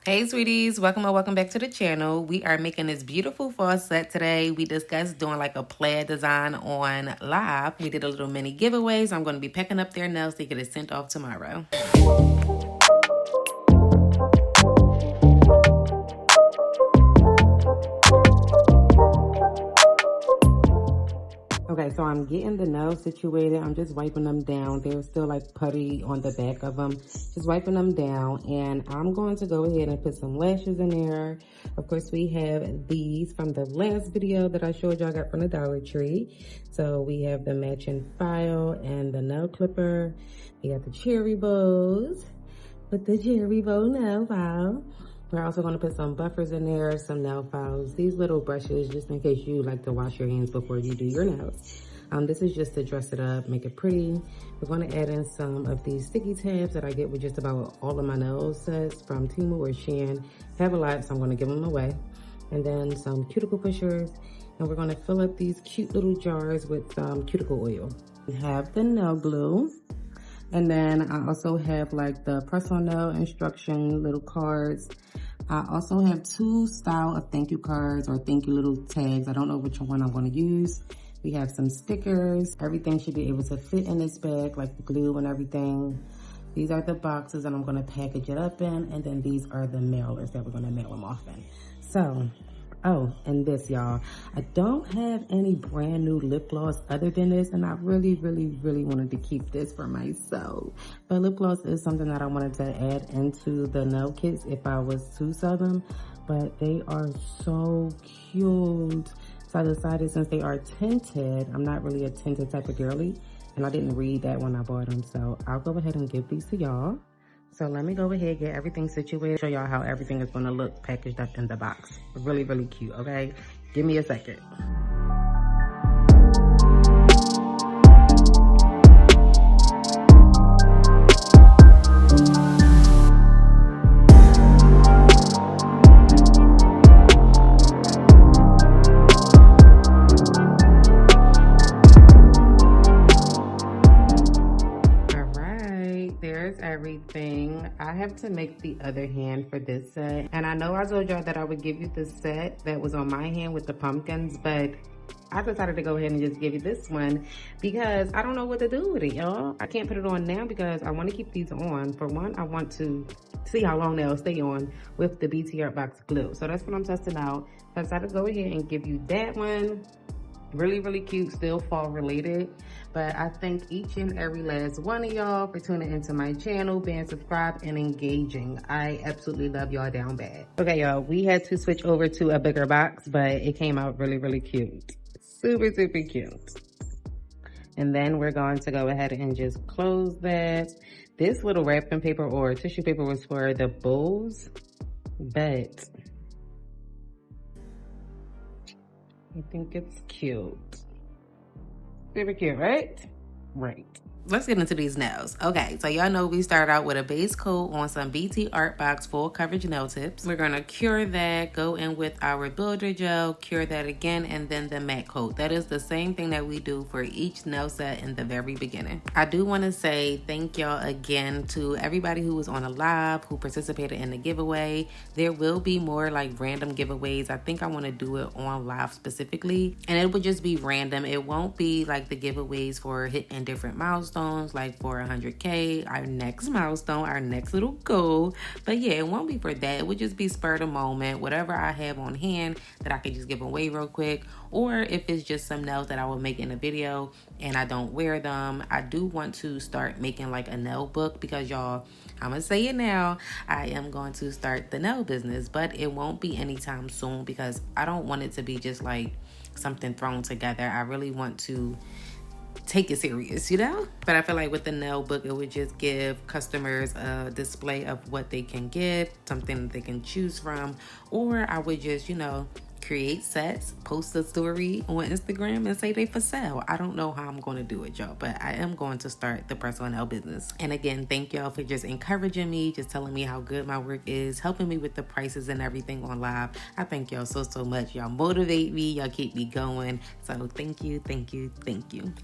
Hey sweeties, welcome or welcome back to the channel. We are making this beautiful fall set today. We discussed doing like a plaid design on live. We did a little mini giveaways. I'm going to be picking up their nails to get it sent off tomorrow. Okay, so I'm getting the nails situated. I'm just wiping them down. They're still like putty on the back of them. Just wiping them down. And I'm going to go ahead and put some lashes in there. Of course, we have these from the last video that I showed you I got from the Dollar Tree. So we have the matching file and the nail clipper. We got the cherry bows with the cherry bow nail file. We're also going to put some buffers in there, some nail files, these little brushes, just in case you like to wash your hands before you do your nails. This is just to dress it up, make it pretty. We're going to add in some of these sticky tabs that I get with just about all of my nail sets from Temu or Shein. I have a lot, so I'm going to give them away. And then some cuticle pushers. And we're going to fill up these cute little jars with cuticle oil. We have the nail glue. And then I also have like the press-on nail instruction little cards. I also have two style of thank you cards or thank you little tags. I don't know which one I'm going to use. We have some stickers. Everything should be able to fit in this bag, like the glue and everything. These are the boxes that I'm going to package it up in. And then these are the mailers that we're going to mail them off in. So, oh, and this, y'all. I don't have any brand new lip gloss other than this, and I really wanted to keep this for myself. But lip gloss is something that I wanted to add into the nail kits if I was to sell them. But they are so cute. So I decided since they are tinted, I'm not really a tinted type of girly, and I didn't read that when I bought them. So I'll go ahead and give these to y'all. So let me go ahead, get everything situated, show y'all how everything is going to look packaged up in the box. Really cute, okay? Give me a second. Everything. I have to make the other hand for this set, and I know I told y'all that I would give you the set that was on my hand with the pumpkins, but I decided to go ahead and just give you this one because I don't know what to do with it, y'all. I can't put it on now because I want to keep these on. For one, I want to see how long they'll stay on with the BT Art Box glue. So that's what I'm testing out. So I decided to go ahead and give you that one. Really cute, still fall related. But I thank each and every last one of y'all for tuning into my channel, being subscribed and engaging. I absolutely love y'all down bad. Okay, y'all, we had to switch over to a bigger box, but it came out really cute. Super cute. And then we're going to go ahead and just close that. This little wrapping paper or tissue paper was for the bows, but I think it's cute. Super cute, right? Right. Let's get into these nails. Okay, so y'all know we started out with a base coat on some BT Art Box full coverage nail tips. We're gonna cure that, go in with our builder gel, cure that again, and then the matte coat. That is the same thing that we do for each nail set in the very beginning. I do wanna say thank y'all again to everybody who was on a live, who participated in the giveaway. There will be more like random giveaways. I think I wanna do it on live specifically, and it would just be random. It won't be like the giveaways for hitting different milestones, like for 100K, our next milestone, our next little goal. But yeah, it won't be for that. It would just be spur of the moment, whatever I have on hand that I could just give away real quick. Or if it's just some nails that I will make in a video and I don't wear them. I do want to start making like a nail book because y'all, I'm gonna say it now, I am going to start the nail business, but it won't be anytime soon because I don't want it to be just like something thrown together. I really want to take it serious, you know? But I feel like with the nail book, it would just give customers a display of what they can get, something that they can choose from, or I would just, you know, create sets, post a story on Instagram, and say they for sale. I don't know how I'm going to do it, y'all, but I am going to start the press on nail business. And again, thank y'all for just encouraging me, just telling me how good my work is, helping me with the prices and everything on live. I thank y'all so much. Y'all motivate me, y'all keep me going. So thank you.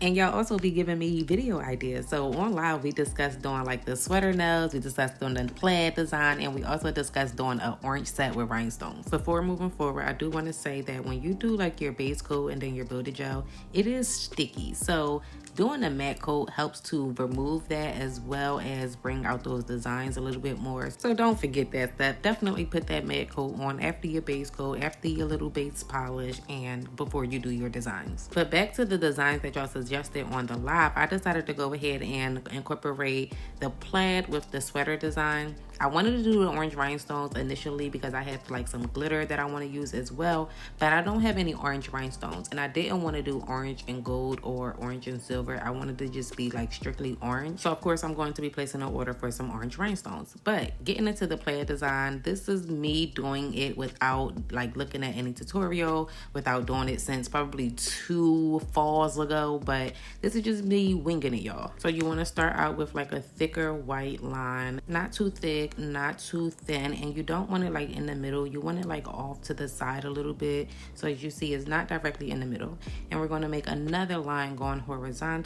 And y'all also be giving me video ideas. So on live, we discussed doing like the sweater nails, we discussed doing the plaid design, and we also discussed doing an orange set with rhinestones. Before moving forward, I do want to say that when you do like your base coat and then your builder gel, it is sticky. So doing a matte coat helps to remove that as well as bring out those designs a little bit more. So don't forget that step. Definitely put that matte coat on after your base coat, after your little base polish, and before you do your designs. But back to the designs that y'all suggested on the live, I decided to go ahead and incorporate the plaid with the sweater design. I wanted to do the orange rhinestones initially because I have like some glitter that I want to use as well, but I don't have any orange rhinestones, and I didn't want to do orange and gold or orange and silver. I wanted to just be like strictly orange. So of course I'm going to be placing an order for some orange rhinestones. But getting into the plaid design, this is me doing it without like looking at any tutorial, without doing it since probably 2 falls ago, but this is just me winging it, y'all. So you want to start out with like a thicker white line, not too thick, not too thin, and you don't want it like in the middle. You want it like off to the side a little bit, so as you see it's not directly in the middle. And we're going to make another line going horizontal.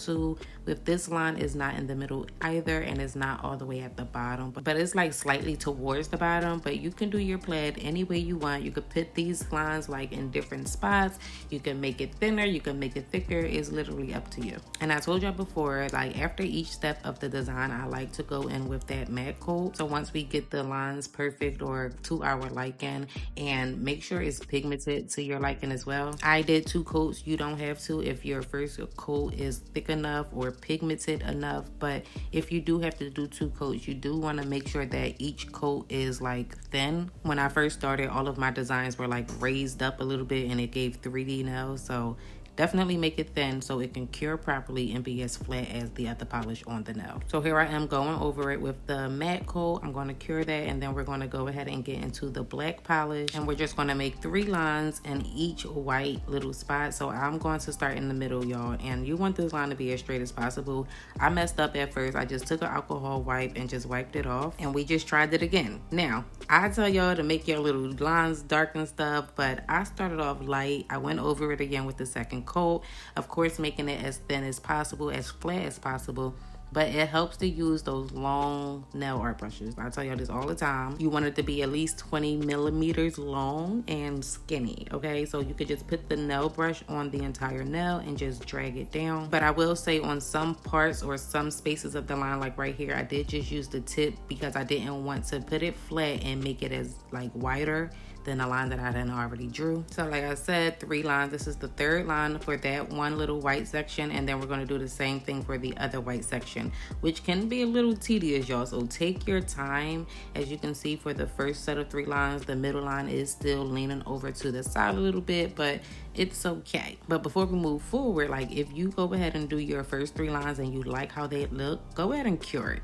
With this line is not in the middle either, and it's not all the way at the bottom, but it's like slightly towards the bottom. But you can do your plaid any way you want. You could put these lines like in different spots. You can make it thinner, you can make it thicker. It's literally up to you. And I told y'all before, like after each step of the design, I like to go in with that matte coat. So once we get the lines perfect or to our liking, and make sure it's pigmented to your liking as well. I did 2 coats. You don't have to if your first coat is thick enough or pigmented enough, but if you do have to do 2 coats, you do want to make sure that each coat is like thin. When I first started, all of my designs were like raised up a little bit and it gave 3D nails, so definitely make it thin so it can cure properly and be as flat as the other polish on the nail. So here I am going over it with the matte coat. I'm going to cure that, and then we're going to go ahead and get into the black polish, and we're just going to make 3 lines in each white little spot. So I'm going to start in the middle, y'all, and you want this line to be as straight as possible. I messed up at first. I just took an alcohol wipe and just wiped it off, and we just tried it again. Now I tell y'all to make your little lines dark and stuff, but I started off light. I went over it again with the second coat, of course making it as thin as possible, as flat as possible, but it helps to use those long nail art brushes. I tell y'all this all the time. You want it to be at least 20 millimeters long and skinny, okay? So you could just put the nail brush on the entire nail and just drag it down. But I will say on some parts or some spaces of the line, like right here, I did just use the tip because I didn't want to put it flat and make it as like wider than a line that I done already drew. So like I said, 3 lines. This is the 3rd line for that one little white section, and then we're going to do the same thing for the other white section, which can be a little tedious, y'all, so take your time. As you can see, for the first set of 3 lines, the middle line is still leaning over to the side a little bit, but it's okay. But before we move forward, like if you go ahead and do your first 3 lines and you like how they look, go ahead and cure it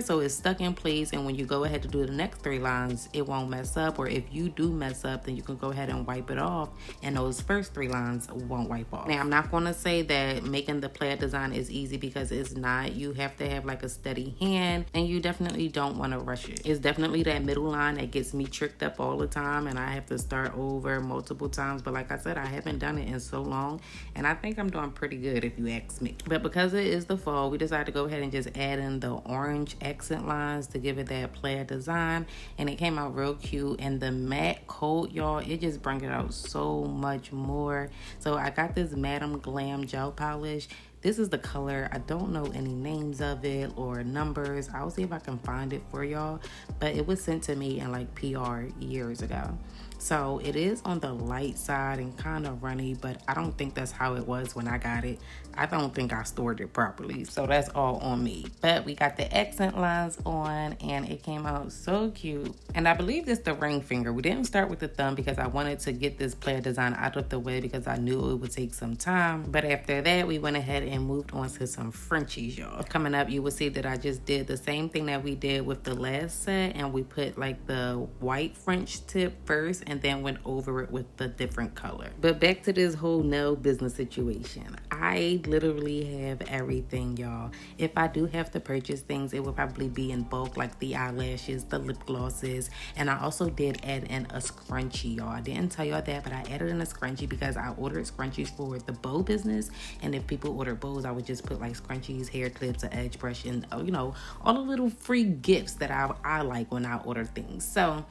so it's stuck in place, and when you go ahead to do the next 3 lines, it won't mess up. Or if you do mess up, then you can go ahead and wipe it off, and those first 3 lines won't wipe off. Now I'm not going to say that making the plaid design is easy, because it's not. You have to have like a steady hand, and you definitely don't want to rush it. It's definitely that middle line that gets me tricked up all the time, and I have to start over multiple times. But like I said, I haven't done it in so long, and I think I'm doing pretty good if you ask me. But because it is the fall, we decided to go ahead and just add in the orange accent lines to give it that plaid design, and it came out real cute. And the matte coat, y'all, it just brings it out so much more. So I got this Madam Glam gel polish. This is the color. I don't know any names of it or numbers. I'll see if I can find it for y'all, but it was sent to me in like PR years ago. So it is on the light side and kind of runny, but I don't think that's how it was when I got it. I don't think I stored it properly, so that's all on me. But we got the accent lines on, and it came out so cute. And I believe it's the ring finger. We didn't start with the thumb because I wanted to get this plaid design out of the way because I knew it would take some time. But after that, we went ahead and moved on to some Frenchies, y'all. Coming up, you will see that I just did the same thing that we did with the last set, and we put like the white French tip first and then went over it with the different color. But back to this whole nail business situation. I literally have everything, y'all. If I do have to purchase things, it will probably be in bulk, like the eyelashes, the lip glosses, and I also did add in a scrunchie, y'all. I didn't tell y'all that, but I added in a scrunchie because I ordered scrunchies for the bow business, and if people order bows, I would just put like scrunchies, hair clips, an edge brush, and you know, all the little free gifts that I like when I order things. So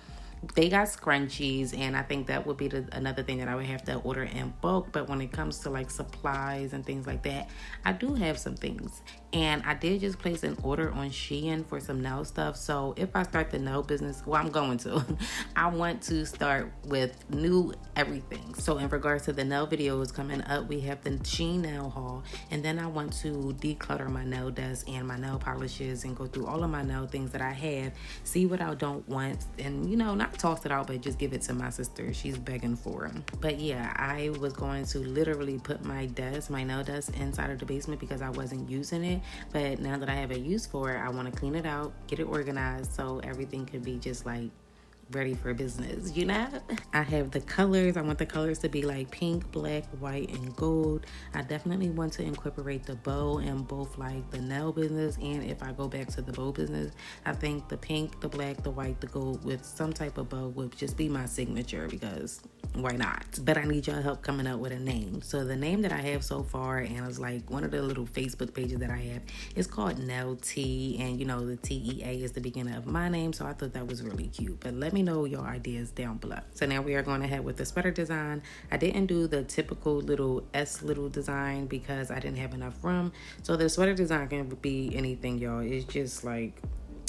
they got scrunchies, and I think that would be another thing that I would have to order in bulk. But when it comes to like supplies and things like that, I do have some things, and I did just place an order on Shein for some nail stuff. So if I start the nail business, well, I'm going to I want to start with new everything. So in regards to the nail videos coming up, we have the Shein nail haul, and then I want to declutter my nail desk and my nail polishes and go through all of my nail things that I have, see what I don't want, and you know, not toss it out, but just give it to my sister. She's begging for them. But yeah, I was going to literally put my nail desk inside of the basement because I wasn't using it. But now that I have a use for it, I want to clean it out, get it organized, so everything could be just like ready for business, you know? I have the colors. I want the colors to be like pink, black, white, and gold. I definitely want to incorporate the bow in both like the nail business, and if I go back to the bow business, I think the pink, the black, the white, the gold with some type of bow would just be my signature, because why not? But I need y'all help coming up with a name. So the name that I have so far, and it's like one of the little Facebook pages that I have, is called Nail T, and you know, the TEA is the beginning of my name, so I thought that was really cute. But let me know your ideas down below. So now we are going ahead with the sweater design. I didn't do the typical little little design because I didn't have enough room. So the sweater design can be anything, y'all. It's just like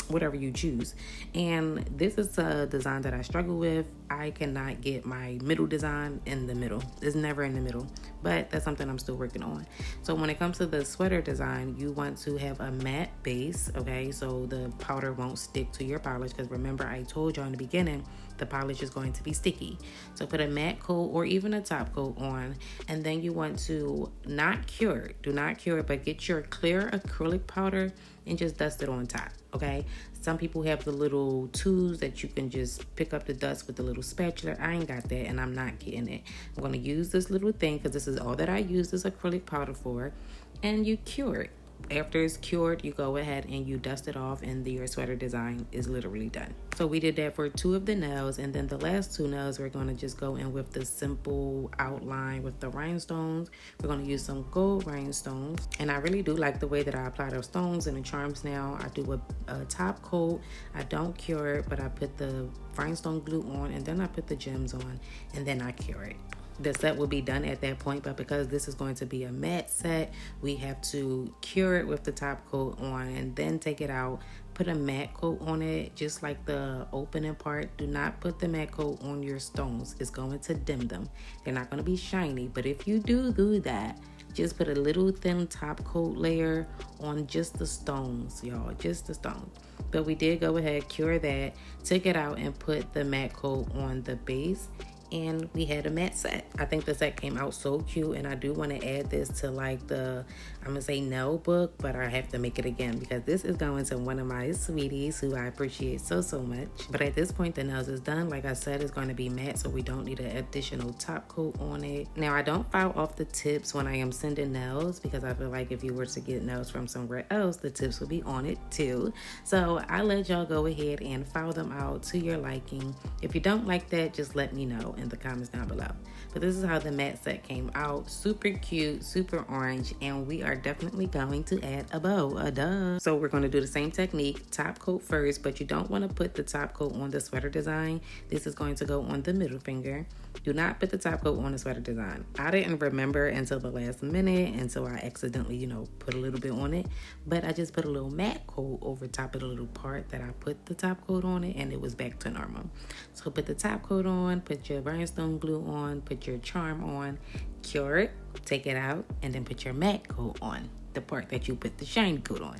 whatever you choose. And this is a design that I struggle with. I cannot get my middle design in the middle. It's never in the middle, but that's something I'm still working on. So when it comes to the sweater design, you want to have a matte base, okay? So the powder won't stick to your polish, because remember I told you in the beginning, the polish is going to be sticky. So put a matte coat or even a top coat on, and then you want to not cure it. Do not cure it, but get your clear acrylic powder and just dust it on top, okay? Some people have the little tools that you can just pick up the dust with the little spatula. I ain't got that, and I'm not getting it. I'm going to use this little thing because this is all that I use this acrylic powder for, and you cure it. After it's cured, you go ahead and you dust it off, and your sweater design is literally done. So we did that for 2 of the nails, and then the last 2 nails we're going to just go in with the simple outline with the rhinestones. We're going to use some gold rhinestones, and I really do like the way that I apply those stones and the charms now. I do a top coat. I don't cure it, but I put the rhinestone glue on, and then I put the gems on, and then I cure it. The set will be done at that point, but because this is going to be a matte set, we have to cure it with the top coat on and then take it out, put a matte coat on it, just like the opening part. Do not put the matte coat on your stones. It's going to dim them. They're not going to be shiny, but if you do that, just put a little thin top coat layer on just the stones, y'all, just the stones. But we did go ahead, cure that, took it out, and put the matte coat on the base, and we had a matte set. I think the set came out so cute, and I do want to add this to like the, I'm gonna say nail book, but I have to make it again because this is going to one of my sweeties who I appreciate so much. But at this point, the nails is done. Like I said, it's going to be matte, so we don't need an additional top coat on it. Now, I don't file off the tips when I am sending nails because I feel like if you were to get nails from somewhere else, the tips would be on it too. So I let y'all go ahead and file them out to your liking. If you don't like that, just let me know in the comments down below. But this is how the matte set came out. Super cute, super orange, and we are definitely going to add a bow, duh. So we're going to do the same technique, top coat first, but you don't want to put the top coat on the sweater design. This is going to go on the middle finger. Do not put the top coat on the sweater design. I didn't remember until the last minute, and so I accidentally, put a little bit on it, but I just put a little matte coat over top of the little part that I put the top coat on it, and it was back to normal. So put the top coat on, put your rhinestone glue on, put your charm on, cure it, take it out, and then put your matte coat on, the part that you put the shiny coat on.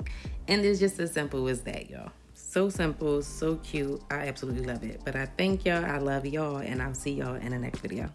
And it's just as simple as that, y'all. So simple, so cute. I absolutely love it. But I thank y'all, I love y'all, and I'll see y'all in the next video.